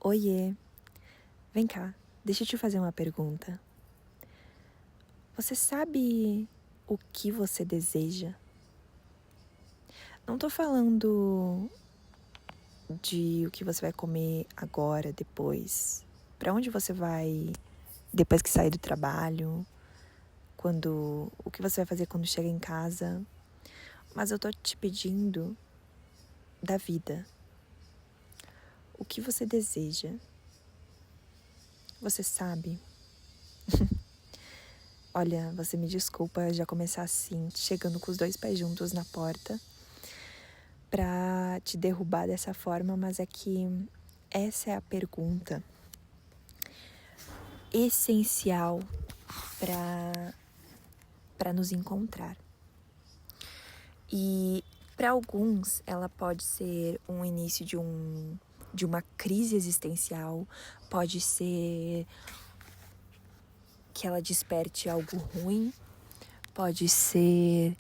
Oiê, vem cá, deixa eu te fazer uma pergunta. Você sabe o que você deseja? Não tô falando de o que você vai comer agora, depois. Pra onde você vai depois que sair do trabalho? O que você vai fazer quando chega em casa? Mas eu tô te pedindo da vida. O que você deseja? Você sabe? Olha, você me desculpa já começar assim, chegando com os 2 pés juntos na porta, pra te derrubar dessa forma, mas é que essa é a pergunta essencial para nos encontrar. E para alguns ela pode ser um início de uma crise existencial, pode ser que ela desperte algo ruim, pode ser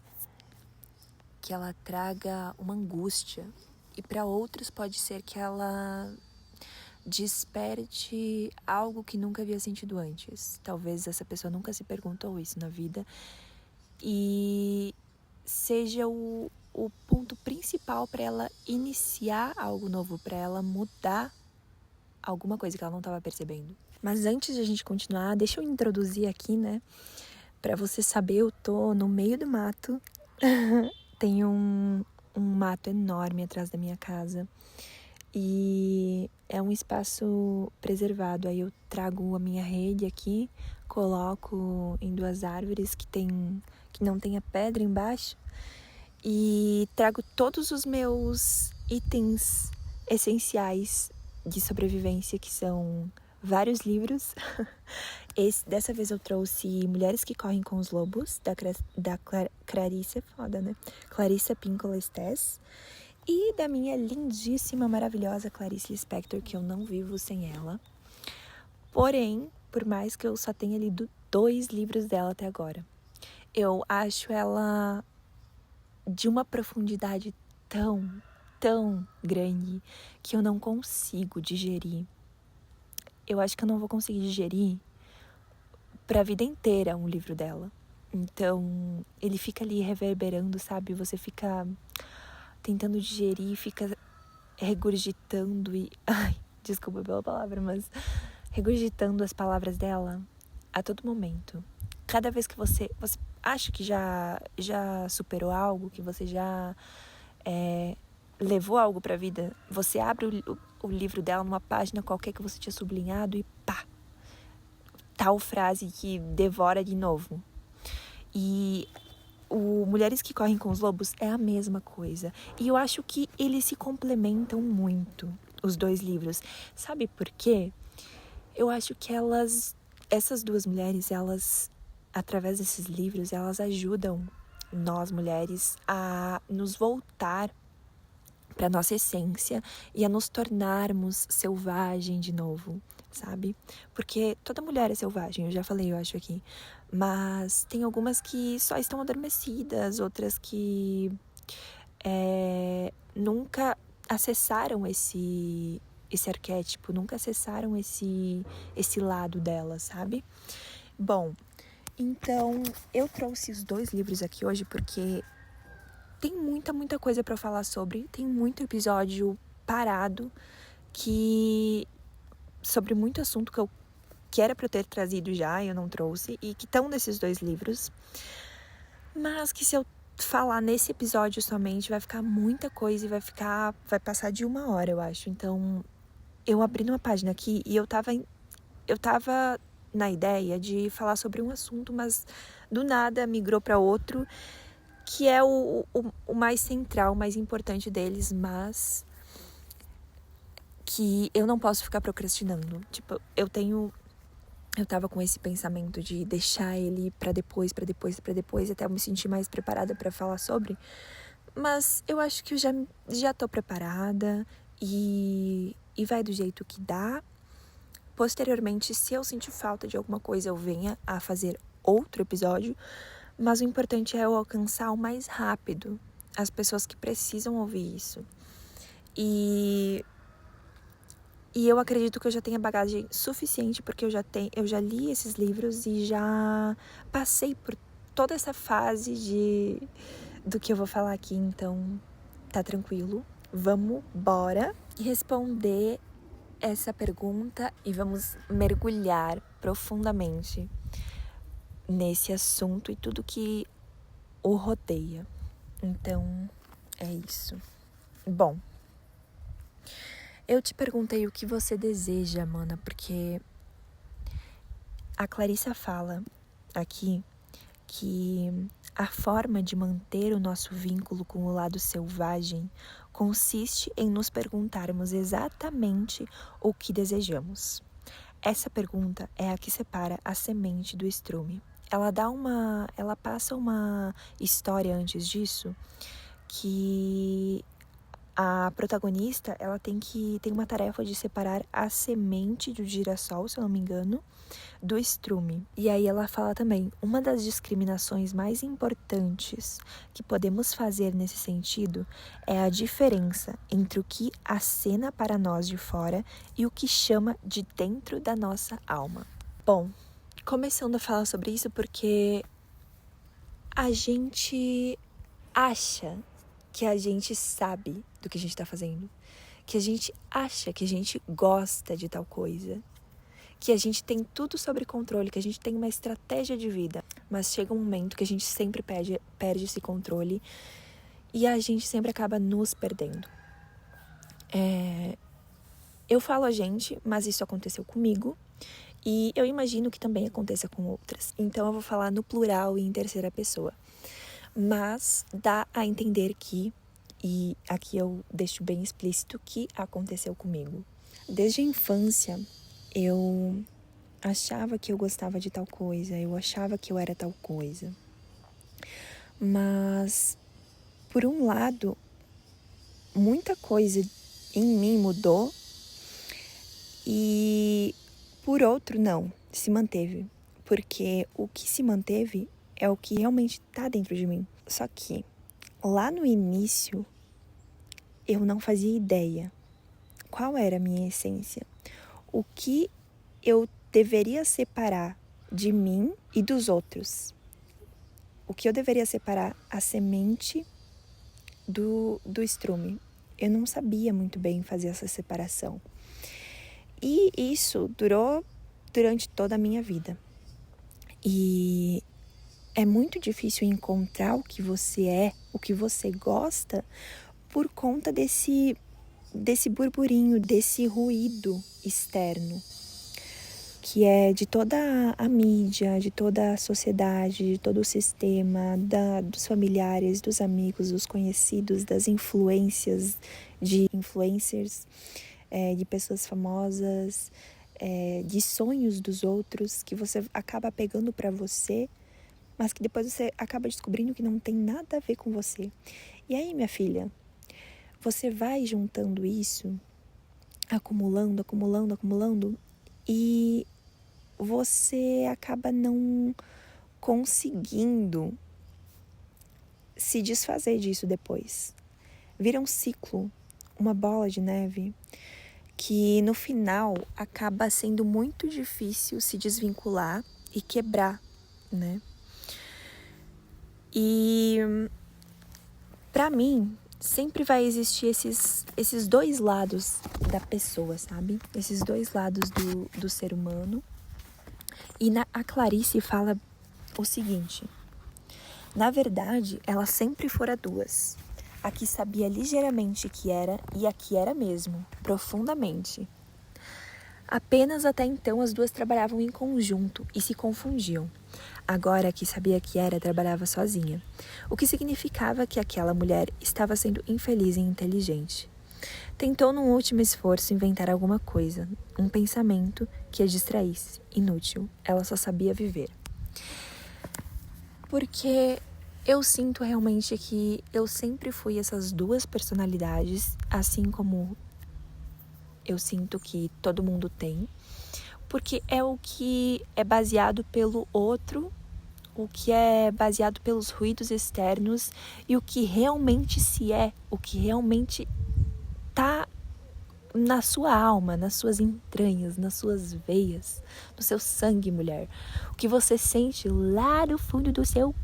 que ela traga uma angústia, e para outros pode ser que ela desperte algo que nunca havia sentido antes. Talvez essa pessoa nunca se perguntou isso na vida e seja o ponto principal para ela iniciar algo novo, para ela mudar alguma coisa que ela não estava percebendo. Mas antes de a gente continuar, deixa eu introduzir aqui, né? Para você saber, eu tô no meio do mato. Tem um mato enorme atrás da minha casa. E é um espaço preservado. Aí eu trago a minha rede aqui, coloco em 2 árvores que não tenha pedra embaixo, e trago todos os meus itens essenciais de sobrevivência, que são vários livros. Dessa vez eu trouxe Mulheres que Correm com os Lobos, da Clarissa, foda, né? Clarissa Pinkola Estés. E da minha lindíssima, maravilhosa Clarice Lispector, que eu não vivo sem ela. Porém, por mais que eu só tenha lido 2 livros dela até agora, eu acho ela de uma profundidade tão grande que eu não consigo digerir. Eu acho que eu não vou conseguir digerir pra vida inteira um livro dela. Então, ele fica ali reverberando, sabe? Você fica tentando digerir, fica regurgitando e... Ai, desculpa pela palavra, mas... regurgitando as palavras dela a todo momento. Cada vez que você acha que já superou algo, que você já levou algo pra vida, você abre o livro dela numa página qualquer que você tinha sublinhado e pá! Tal frase que devora de novo. E o Mulheres que Correm com os Lobos é a mesma coisa. E eu acho que eles se complementam muito, os 2 livros. Sabe por quê? Eu acho que essas 2 mulheres, elas, através desses livros, elas ajudam nós mulheres a nos voltar para nossa essência e a nos tornarmos selvagem de novo, sabe? Porque toda mulher é selvagem, eu já falei, eu acho aqui. Mas tem algumas que só estão adormecidas, outras que nunca acessaram esse arquétipo, nunca acessaram esse lado dela, sabe? Bom, então eu trouxe os 2 livros aqui hoje porque tem muita coisa pra eu falar sobre, tem muito episódio parado sobre muito assunto que era pra eu ter trazido já e eu não trouxe, e que estão nesses 2 livros, mas que se eu falar nesse episódio somente vai ficar muita coisa e vai passar de 1 hora, eu acho. Então eu abri numa página aqui e eu tava na ideia de falar sobre um assunto, mas do nada migrou para outro, que é o mais central, o mais importante deles, mas que eu não posso ficar procrastinando. Tipo, eu tava com esse pensamento de deixar ele pra depois, até eu me sentir mais preparada pra falar sobre. Mas eu acho que eu já tô preparada e vai do jeito que dá. Posteriormente, se eu sentir falta de alguma coisa, eu venha a fazer outro episódio. Mas o importante é eu alcançar o mais rápido as pessoas que precisam ouvir isso. E E eu acredito que eu já tenha bagagem suficiente, porque eu já li esses livros e já passei por toda essa fase do que eu vou falar aqui, então tá tranquilo. Vamos bora responder essa pergunta e vamos mergulhar profundamente nesse assunto e tudo que o rodeia. Então, é isso. Bom, eu te perguntei o que você deseja, mana, porque a Clarissa fala aqui que a forma de manter o nosso vínculo com o lado selvagem consiste em nos perguntarmos exatamente o que desejamos. Essa pergunta é a que separa a semente do estrume. Ela passa uma história antes disso que a protagonista, ela tem uma tarefa de separar a semente do girassol, se eu não me engano, do estrume. E aí ela fala também, uma das discriminações mais importantes que podemos fazer nesse sentido é a diferença entre o que acena para nós de fora e o que chama de dentro da nossa alma. Bom, começando a falar sobre isso porque a gente acha que a gente sabe do que a gente está fazendo, que a gente acha que a gente gosta de tal coisa, que a gente tem tudo sob controle, que a gente tem uma estratégia de vida, mas chega um momento que a gente sempre perde esse controle e a gente sempre acaba nos perdendo. Eu falo a gente, mas isso aconteceu comigo e eu imagino que também aconteça com outras. Então eu vou falar no plural e em terceira pessoa. Mas dá a entender que, e aqui eu deixo bem explícito, que aconteceu comigo. Desde a infância, eu achava que eu gostava de tal coisa, eu achava que eu era tal coisa. Mas, por um lado, muita coisa em mim mudou e, por outro, não, se manteve. Porque o que se manteve é o que realmente está dentro de mim. Só que, lá no início, eu não fazia ideia qual era a minha essência. O que eu deveria separar de mim e dos outros. O que eu deveria separar a semente do estrume. Eu não sabia muito bem fazer essa separação. E isso durou durante toda a minha vida. E é muito difícil encontrar o que você é, o que você gosta, por conta desse burburinho, desse ruído externo, que é de toda a mídia, de toda a sociedade, de todo o sistema, dos familiares, dos amigos, dos conhecidos, das influências, de influencers, de pessoas famosas, de sonhos dos outros, que você acaba pegando para você, mas que depois você acaba descobrindo que não tem nada a ver com você. E aí, minha filha, você vai juntando isso, acumulando, e você acaba não conseguindo se desfazer disso depois. Vira um ciclo, uma bola de neve, que no final acaba sendo muito difícil se desvincular e quebrar, né? E pra mim, sempre vai existir esses dois lados da pessoa, sabe? Esses dois lados do ser humano. E a Clarice fala o seguinte: na verdade, ela sempre fora duas. A que sabia ligeiramente que era e a que era mesmo, profundamente. Apenas até então as duas trabalhavam em conjunto e se confundiam. Agora a que sabia que era trabalhava sozinha, o que significava que aquela mulher estava sendo infeliz e inteligente. Tentou num último esforço inventar alguma coisa, um pensamento que a distraísse. Inútil, ela só sabia viver. Porque eu sinto realmente que eu sempre fui essas duas personalidades, assim como eu sinto que todo mundo tem, porque é o que é baseado pelo outro, o que é baseado pelos ruídos externos e o que realmente se é, o que realmente tá na sua alma, nas suas entranhas, nas suas veias, no seu sangue, mulher. O que você sente lá no fundo do seu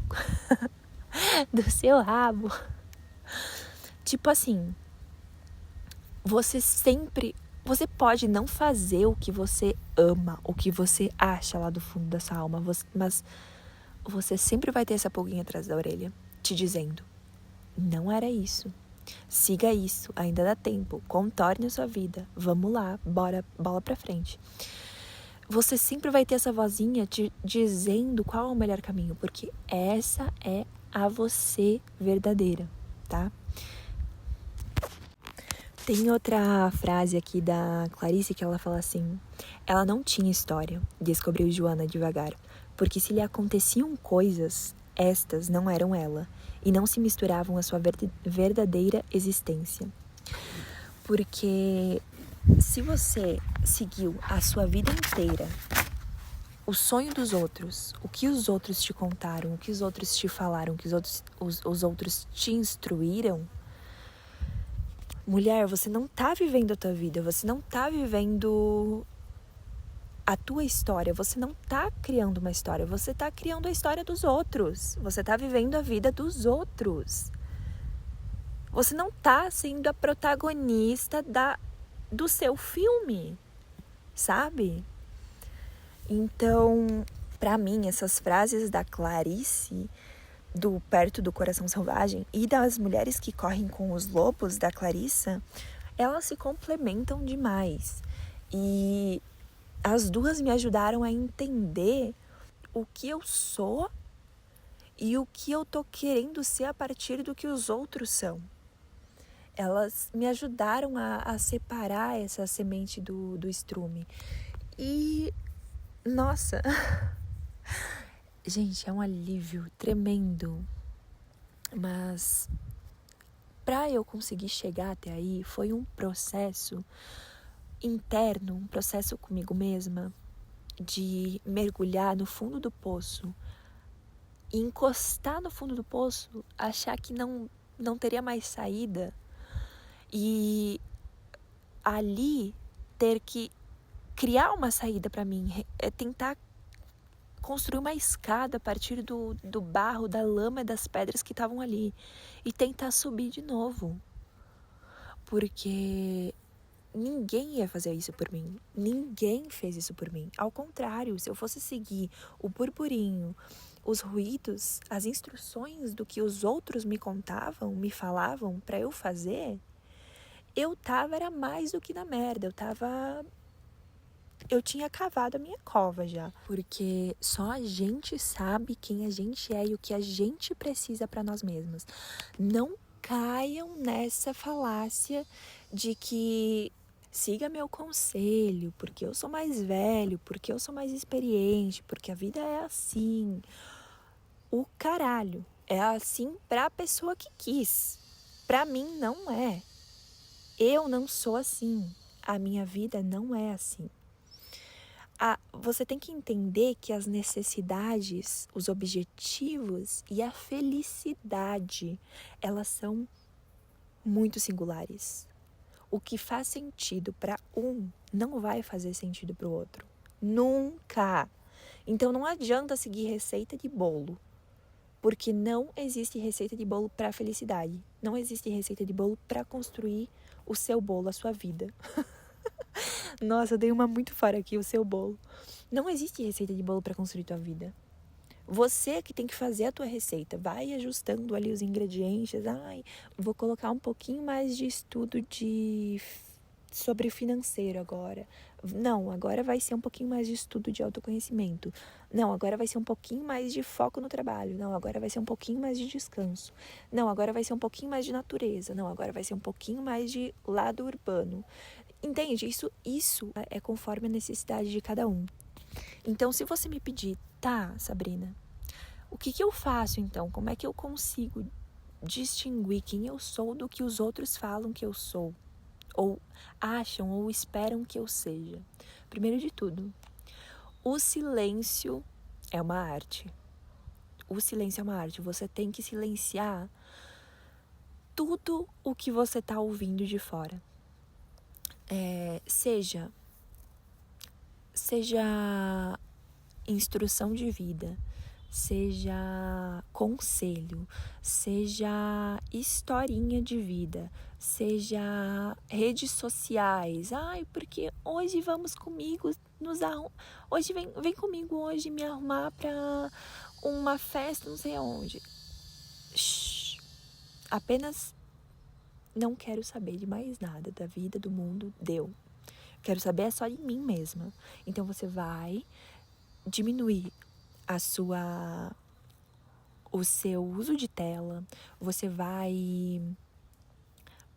do seu rabo. Tipo assim, você pode não fazer o que você ama, o que você acha lá do fundo da sua alma, mas você sempre vai ter essa pulguinha atrás da orelha, te dizendo, não era isso. Siga isso, ainda dá tempo, contorne a sua vida, vamos lá, bora, bola pra frente. Você sempre vai ter essa vozinha te dizendo qual é o melhor caminho, porque essa é a você verdadeira, tá? Tem outra frase aqui da Clarice que ela fala assim: ela não tinha história, descobriu Joana devagar, porque se lhe aconteciam coisas, estas não eram ela, e não se misturavam à sua verdadeira existência. Porque se você seguiu a sua vida inteira o sonho dos outros, o que os outros te contaram, o que os outros te falaram, o que os outros te instruíram, mulher, você não tá vivendo a tua vida, você não tá vivendo a tua história, você não tá criando uma história, você tá criando a história dos outros, você tá vivendo a vida dos outros. Você não tá sendo a protagonista do seu filme, sabe? Então, pra mim, essas frases da Clarice, do Perto do Coração Selvagem, e das Mulheres que Correm com os Lobos, da Clarissa, elas se complementam demais. E as duas me ajudaram a entender o que eu sou e o que eu tô querendo ser a partir do que os outros são. Elas me ajudaram a separar essa semente do estrume. E, nossa, gente, é um alívio tremendo. Mas para eu conseguir chegar até aí, foi um processo interno, um processo comigo mesma, de mergulhar no fundo do poço, e encostar no fundo do poço, achar que não teria mais saída, e ali ter que criar uma saída para mim, tentar construir uma escada a partir do barro, da lama e das pedras que estavam ali, e tentar subir de novo, porque ninguém ia fazer isso por mim. Ninguém fez isso por mim. Ao contrário, se eu fosse seguir o burburinho, os ruídos, as instruções do que os outros me contavam, me falavam para eu fazer, era mais do que na merda. Eu tinha cavado a minha cova já. Porque só a gente sabe quem a gente é e o que a gente precisa para nós mesmos. Não caiam nessa falácia de que siga meu conselho, porque eu sou mais velho, porque eu sou mais experiente, porque a vida é assim. O caralho, é assim pra pessoa que quis. Pra mim não é. Eu não sou assim. A minha vida não é assim. Você tem que entender que as necessidades, os objetivos e a felicidade, elas são muito singulares. O que faz sentido para um não vai fazer sentido para o outro. Nunca! Então não adianta seguir receita de bolo, porque não existe receita de bolo para felicidade. Não existe receita de bolo para construir o seu bolo, a sua vida. Nossa, eu dei uma muito fora aqui, o seu bolo. Não existe receita de bolo para construir tua vida. Você que tem que fazer a tua receita. Vai ajustando ali os ingredientes. Vou colocar um pouquinho mais de estudo sobre financeiro agora. Não, agora vai ser um pouquinho mais de estudo de autoconhecimento. Não, agora vai ser um pouquinho mais de foco no trabalho. Não, agora vai ser um pouquinho mais de descanso. Não, agora vai ser um pouquinho mais de natureza. Não, agora vai ser um pouquinho mais de lado urbano. Entende? Isso é conforme a necessidade de cada um. Então, se você me pedir, tá, Sabrina, o que eu faço então? Como é que eu consigo distinguir quem eu sou do que os outros falam que eu sou? Ou acham ou esperam que eu seja? Primeiro de tudo, o silêncio é uma arte. O silêncio é uma arte. Você tem que silenciar tudo o que você tá ouvindo de fora. seja instrução de vida, seja conselho, seja historinha de vida, seja redes sociais. Ai, porque hoje vamos comigo hoje vem comigo hoje me arrumar para uma festa não sei aonde. Shhh. Apenas não quero saber de mais nada da vida, do mundo, deu. Quero saber só de mim mesma. Então você vai diminuir o seu uso de tela, você vai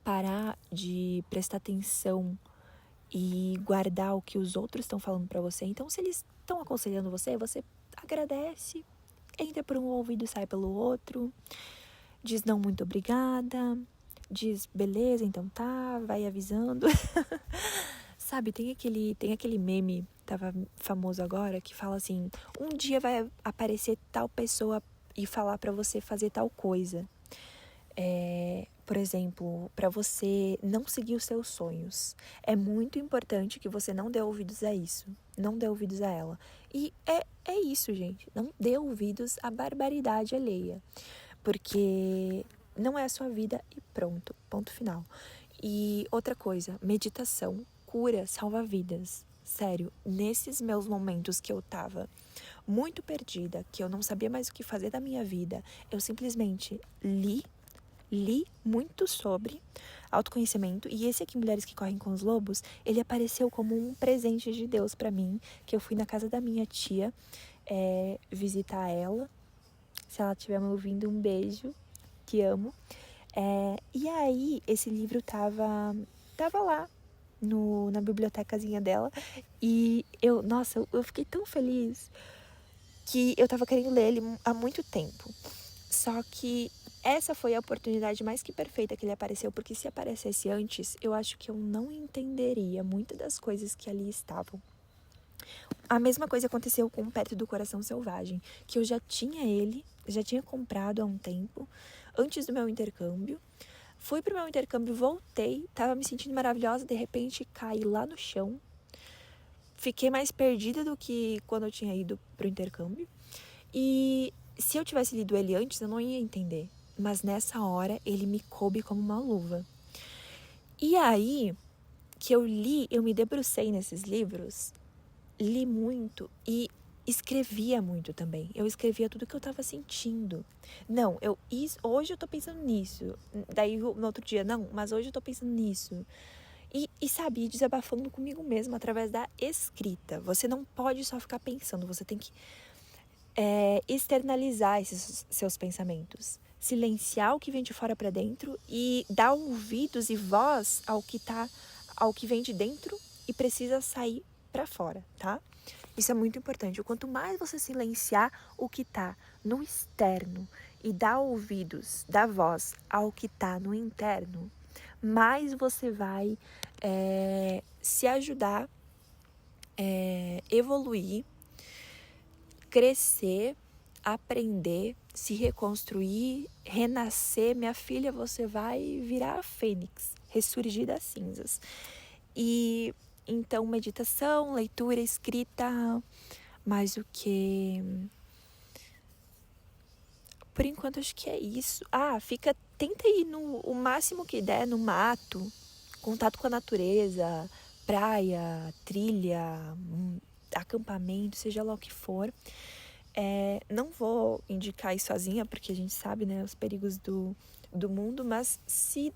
parar de prestar atenção e guardar o que os outros estão falando pra você. Então, se eles estão aconselhando você, você agradece, entra por um ouvido e sai pelo outro, diz não, muito obrigada, diz beleza, então tá, vai avisando. Sabe, tem aquele meme, tava famoso agora, que fala assim, um dia vai aparecer tal pessoa e falar pra você fazer tal coisa. Por exemplo, pra você não seguir os seus sonhos. É muito importante que você não dê ouvidos a isso. Não dê ouvidos a ela. E é isso, gente. Não dê ouvidos à barbaridade alheia. Porque não é a sua vida e pronto. Ponto final. E outra coisa, meditação cura, salva vidas. Sério, nesses meus momentos que eu tava muito perdida, que eu não sabia mais o que fazer da minha vida, eu simplesmente li muito sobre autoconhecimento. E esse aqui, Mulheres que Correm com os Lobos, ele apareceu como um presente de Deus pra mim, que eu fui na casa da minha tia visitar ela. Se ela estiver me ouvindo, um beijo, que amo. E aí, esse livro tava lá na bibliotecazinha dela. E eu fiquei tão feliz que eu tava querendo ler ele há muito tempo. Só que essa foi a oportunidade mais que perfeita que ele apareceu, porque se aparecesse antes, eu acho que eu não entenderia muitas das coisas que ali estavam. A mesma coisa aconteceu com Perto do Coração Selvagem, que eu já tinha comprado há um tempo, antes do meu intercâmbio. Fui pro meu intercâmbio, voltei, tava me sentindo maravilhosa, de repente caí lá no chão. Fiquei mais perdida do que quando eu tinha ido pro intercâmbio. E se eu tivesse lido ele antes, eu não ia entender. Mas nessa hora, ele me coube como uma luva. E aí, que eu me debrucei nesses livros, li muito e escrevia muito também. Eu escrevia tudo que eu tava sentindo. Não, hoje eu tô pensando nisso. Daí, no outro dia, não, mas hoje eu tô pensando nisso. E sabe, desabafando comigo mesma através da escrita. Você não pode só ficar pensando, você tem que externalizar esses seus pensamentos. Silenciar o que vem de fora para dentro e dar ouvidos e voz ao que vem de dentro e precisa sair para fora, tá? Isso é muito importante. Quanto mais você silenciar o que tá no externo e dar ouvidos, dar voz ao que tá no interno, mais você vai se ajudar, evoluir, crescer, aprender, se reconstruir, renascer. Minha filha, você vai virar a fênix, ressurgir das cinzas. E então, meditação, leitura, escrita, mais o que... Por enquanto, acho que é isso. Tenta ir o máximo que der no mato, contato com a natureza, praia, trilha, acampamento, seja lá o que for. Não vou indicar ir sozinha, porque a gente sabe, né, os perigos do mundo, mas se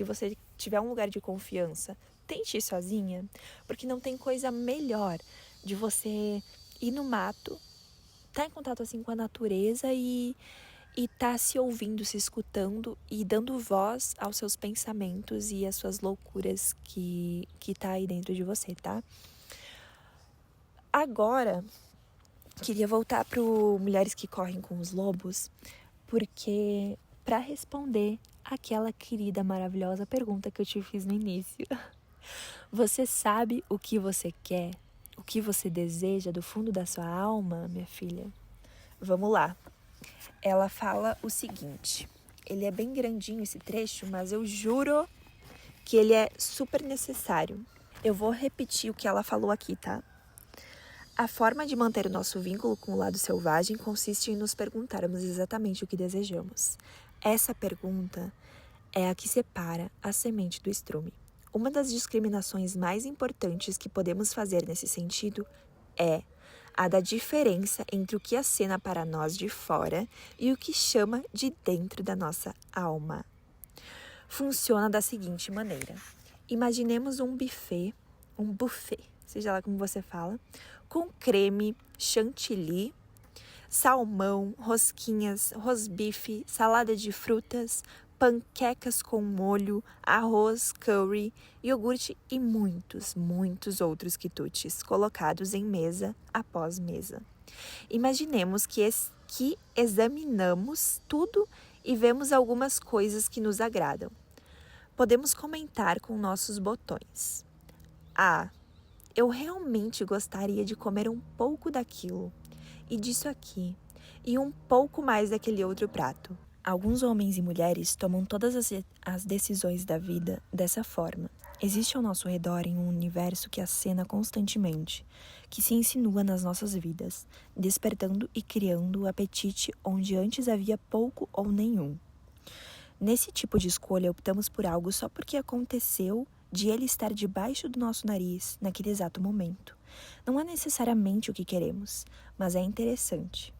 você tiver um lugar de confiança, tente ir sozinha, porque não tem coisa melhor de você ir no mato, estar em contato assim com a natureza e tá se ouvindo, se escutando e dando voz aos seus pensamentos e às suas loucuras que tá aí dentro de você, tá? Agora, queria voltar pro Mulheres que Correm com os Lobos, porque para responder aquela querida, maravilhosa pergunta que eu te fiz no início. Você sabe o que você quer? O que você deseja do fundo da sua alma, minha filha? Vamos lá. Ela fala o seguinte. Ele é bem grandinho esse trecho, mas eu juro que ele é super necessário. Eu vou repetir o que ela falou aqui, tá? A forma de manter o nosso vínculo com o lado selvagem consiste em nos perguntarmos exatamente o que desejamos. Essa pergunta é a que separa a semente do estrume. Uma das discriminações mais importantes que podemos fazer nesse sentido é a da diferença entre o que acena para nós de fora e o que chama de dentro da nossa alma. Funciona da seguinte maneira. Imaginemos um buffet, seja lá como você fala, com creme, chantilly, salmão, rosquinhas, rosbife, salada de frutas, panquecas com molho, arroz, curry, iogurte e muitos outros quitutes colocados em mesa após mesa. Imaginemos que examinamos tudo e vemos algumas coisas que nos agradam. Podemos comentar com nossos botões. Eu realmente gostaria de comer um pouco daquilo e disso aqui, e um pouco mais daquele outro prato. Alguns homens e mulheres tomam todas as decisões da vida dessa forma. Existe ao nosso redor um universo que acena constantemente, que se insinua nas nossas vidas, despertando e criando o apetite onde antes havia pouco ou nenhum. Nesse tipo de escolha, optamos por algo só porque aconteceu de ele estar debaixo do nosso nariz naquele exato momento. Não é necessariamente o que queremos, mas é interessante.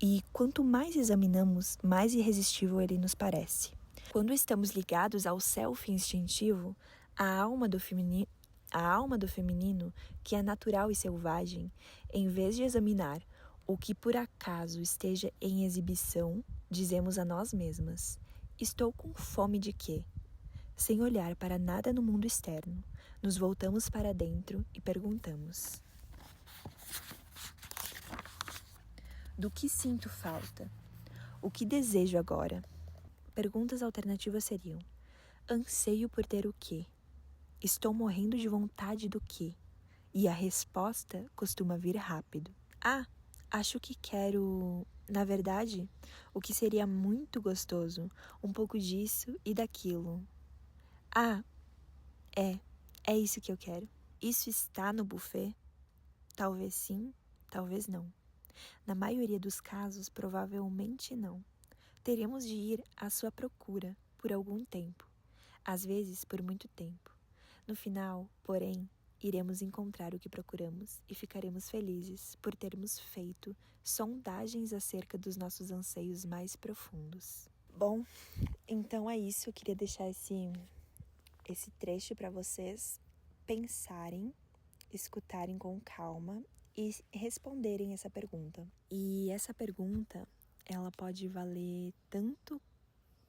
E quanto mais examinamos, mais irresistível ele nos parece. Quando estamos ligados ao self instintivo, a alma do feminino, que é natural e selvagem, em vez de examinar o que por acaso esteja em exibição, dizemos a nós mesmas: estou com fome de quê? Sem olhar para nada no mundo externo, nos voltamos para dentro e perguntamos: do que sinto falta? O que desejo agora? Perguntas alternativas seriam: anseio por ter o quê? Estou morrendo de vontade do quê? E a resposta costuma vir rápido. Acho que quero... Na verdade, o que seria muito gostoso, um pouco disso e daquilo. É isso que eu quero. Isso está no buffet? Talvez sim, talvez não. Na maioria dos casos, provavelmente não. Teremos de ir à sua procura por algum tempo, às vezes por muito tempo. No final, porém, iremos encontrar o que procuramos e ficaremos felizes por termos feito sondagens acerca dos nossos anseios mais profundos. Bom, então é isso. Eu queria deixar esse trecho para vocês pensarem, escutarem com calma e responderem essa pergunta. E essa pergunta, ela pode valer tanto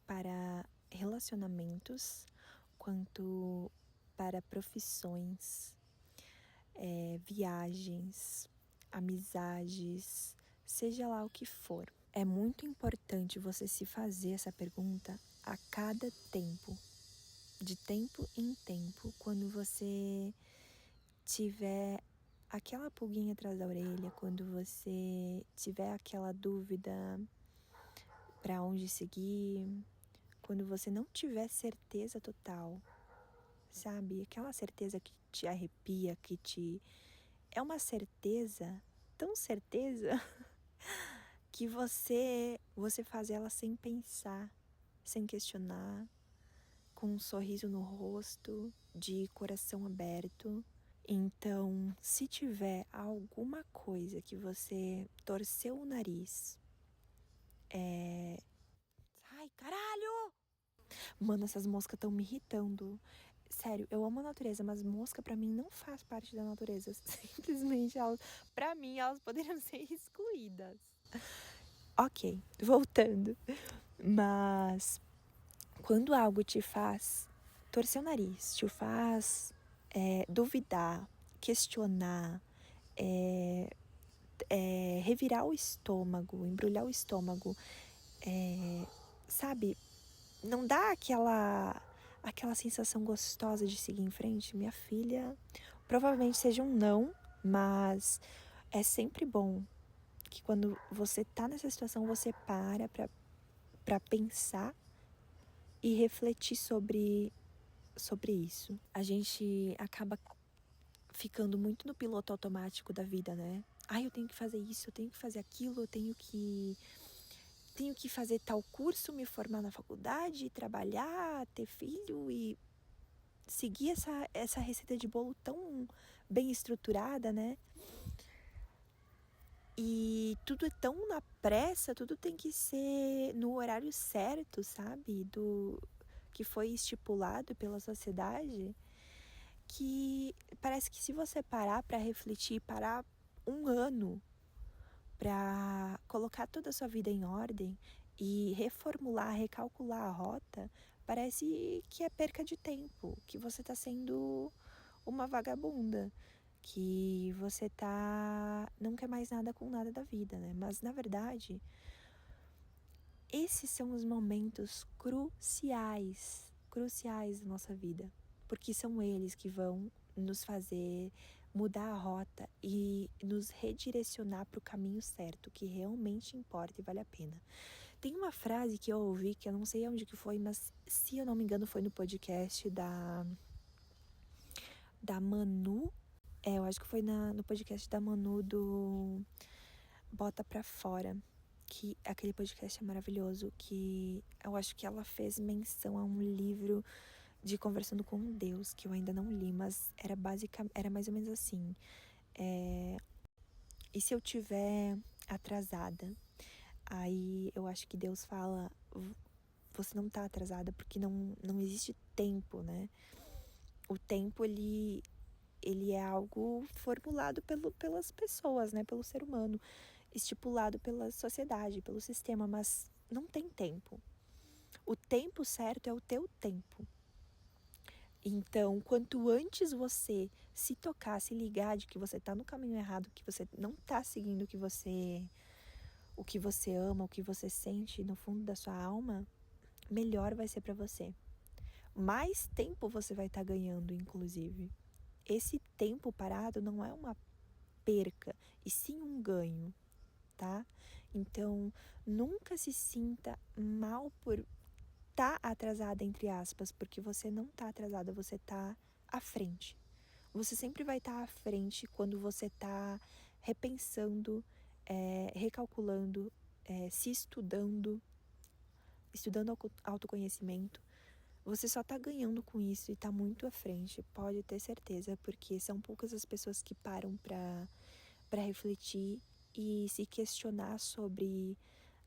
para relacionamentos quanto para profissões, viagens, amizades, seja lá o que for. É muito importante você se fazer essa pergunta a cada tempo, de tempo em tempo, quando você tiver aquela pulguinha atrás da orelha, quando você tiver aquela dúvida para onde seguir, quando você não tiver certeza total, sabe? Aquela certeza que te arrepia, é uma certeza, tão certeza, que você faz ela sem pensar, sem questionar, com um sorriso no rosto, de coração aberto. Então, se tiver alguma coisa que você torceu o nariz, Ai, caralho! Mano, essas moscas estão me irritando. Sério, eu amo a natureza, mas mosca pra mim não faz parte da natureza. Simplesmente, pra mim, elas poderiam ser excluídas. Ok, voltando. Mas quando algo te faz torcer o nariz, te faz duvidar, questionar, revirar o estômago, embrulhar o estômago, sabe? Não dá aquela sensação gostosa de seguir em frente? Minha filha, provavelmente seja um não, mas é sempre bom que quando você tá nessa situação, você pra pensar e refletir sobre sobre isso. A gente acaba ficando muito no piloto automático da vida, né? Eu tenho que fazer isso, eu tenho que fazer aquilo, eu tenho que fazer tal curso, me formar na faculdade, trabalhar, ter filho e seguir essa receita de bolo tão bem estruturada, né? E tudo é tão na pressa, tudo tem que ser no horário certo, sabe? Do que foi estipulado pela sociedade, que parece que se você parar para refletir, parar um ano para colocar toda a sua vida em ordem e reformular, recalcular a rota, parece que é perca de tempo, que você está sendo uma vagabunda, que você não quer mais nada com nada da vida, né? Mas na verdade, esses são os momentos cruciais da nossa vida, porque são eles que vão nos fazer mudar a rota e nos redirecionar para o caminho certo, que realmente importa e vale a pena. Tem uma frase que eu ouvi, que eu não sei onde que foi, mas se eu não me engano foi no podcast da Manu. Eu acho que foi no podcast da Manu do Bota Pra Fora, que aquele podcast é maravilhoso, que eu acho que ela fez menção a um livro de Conversando com Deus, que eu ainda não li, mas era mais ou menos assim. E se eu tiver atrasada? Aí eu acho que Deus fala, você não tá atrasada porque não existe tempo, né? O tempo, ele é algo formulado pelas pessoas, né? Pelo ser humano, estipulado pela sociedade, pelo sistema, mas não tem tempo. O tempo certo é o teu tempo. Então, quanto antes você se tocar, se ligar de que você tá no caminho errado, que você não tá seguindo o que você ama, o que você sente no fundo da sua alma, melhor vai ser para você. Mais tempo você vai estar ganhando, inclusive. Esse tempo parado não é uma perca, e sim um ganho, tá? Então, nunca se sinta mal por estar atrasada, entre aspas, porque você não tá atrasada, você tá à frente. Você sempre vai estar à frente quando você tá repensando, recalculando, se estudando autoconhecimento. Você só tá ganhando com isso e tá muito à frente, pode ter certeza, porque são poucas as pessoas que param para refletir e se questionar sobre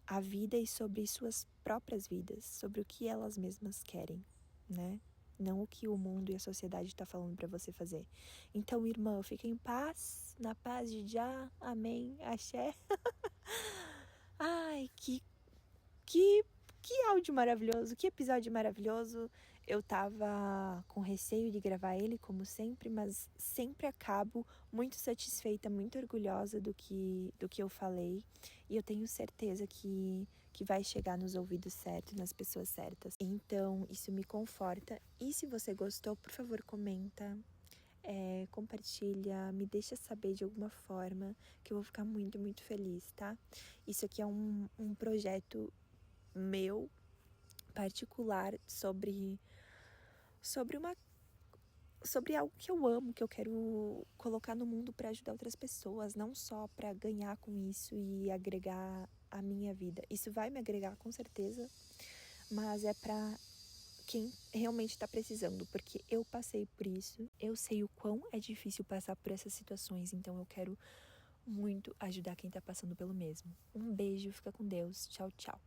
a vida e sobre suas próprias vidas, sobre o que elas mesmas querem, né? Não o que o mundo e a sociedade está falando para você fazer. Então, irmã, fica em paz, na paz de Já, amém, axé. Ai, que, que áudio maravilhoso, que episódio maravilhoso. Eu tava com receio de gravar ele, como sempre, mas sempre acabo muito satisfeita, muito orgulhosa do que eu falei. E eu tenho certeza que vai chegar nos ouvidos certos, nas pessoas certas. Então, isso me conforta. E se você gostou, por favor, comenta. Compartilha, me deixa saber de alguma forma, que eu vou ficar muito, muito feliz, tá? Isso aqui é um projeto meu particular sobre algo que eu amo, que eu quero colocar no mundo para ajudar outras pessoas, não só para ganhar com isso e agregar a minha vida. Isso vai me agregar com certeza, mas é para quem realmente está precisando, porque eu passei por isso, eu sei o quão é difícil passar por essas situações, então eu quero muito ajudar quem está passando pelo mesmo. Um beijo, fica com Deus, tchau, tchau.